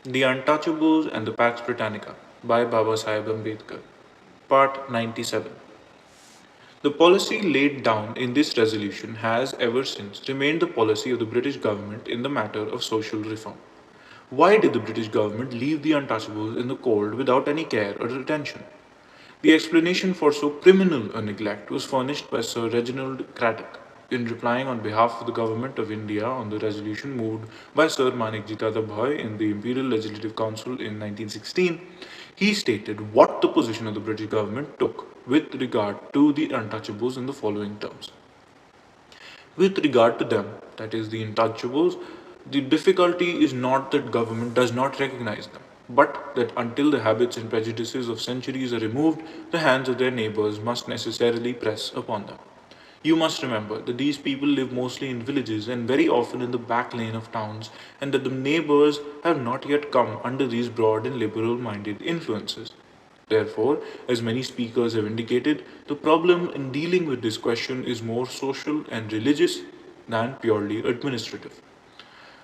The Untouchables and the Pax Britannica by Baba Sahib Ambedkar. Part 97. The policy laid down in this resolution has ever since remained the policy of the British government in the matter of social reform. Why did the British government leave the untouchables in the cold without any care or attention? The explanation for so criminal a neglect was furnished by Sir Reginald Craddock in replying on behalf of the Government of India on the resolution moved by Sir Manikji Dadabhai in the Imperial Legislative Council in 1916. He stated what the position of the British government took with regard to the untouchables in the following terms. With regard to them, that is the untouchables, the difficulty is not that government does not recognize them, but that until the habits and prejudices of centuries are removed, the hands of their neighbors must necessarily press upon them. You must remember that these people live mostly in villages and very often in the back lane of towns, and that the neighbors have not yet come under these broad and liberal minded influences. Therefore, as many speakers have indicated, the problem in dealing with this question is more social and religious than purely administrative.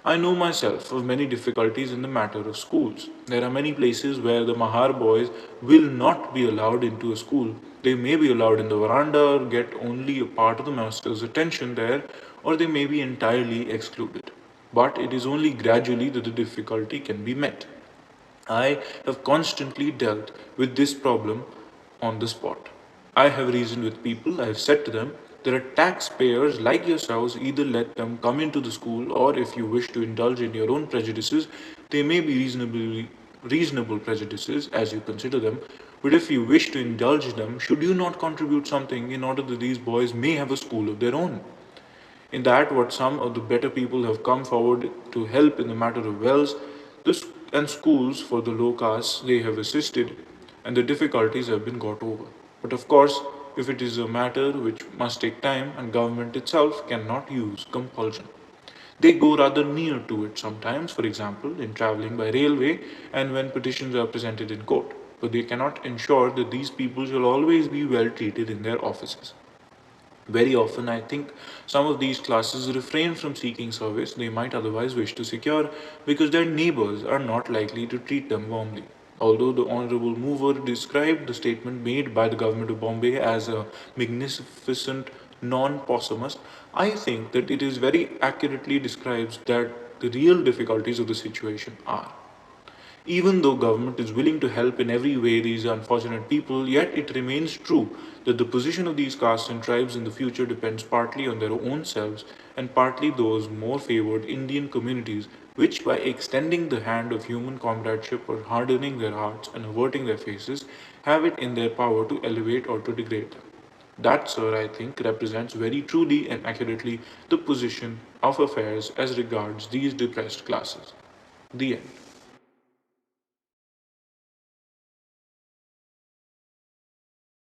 I know myself of many difficulties in the matter of schools. There are many places where the Mahar boys will not be allowed into a school. They may be allowed in the veranda or get only a part of the master's attention there, or they may be entirely excluded. But it is only gradually that the difficulty can be met. I have constantly dealt with this problem on the spot. I have reasoned with people, I have said to them, there are taxpayers like yourselves, either let them come into the school, or if you wish to indulge in your own prejudices, they may be reasonable prejudices as you consider them, but if you wish to indulge them, should you not contribute something in order that these boys may have a school of their own? In that, what some of the better people have come forward to help in the matter of wells and schools for the low castes, they have assisted, and the difficulties have been got over. But of course, if it is a matter which must take time and government itself cannot use compulsion. They go rather near to it sometimes, for example, in traveling by railway and when petitions are presented in court. But they cannot ensure that these people shall always be well treated in their offices. Very often, I think some of these classes refrain from seeking service they might otherwise wish to secure because their neighbors are not likely to treat them warmly. Although the Honorable Mover described the statement made by the Government of Bombay as a magnificent non possumus, I think that it is very accurately describes that the real difficulties of the situation are. Even though government is willing to help in every way these unfortunate people, yet it remains true that the position of these castes and tribes in the future depends partly on their own selves and partly those more favored Indian communities, which by extending the hand of human comradeship or hardening their hearts and averting their faces, have it in their power to elevate or to degrade them. That, sir, I think represents very truly and accurately the position of affairs as regards these depressed classes. The end.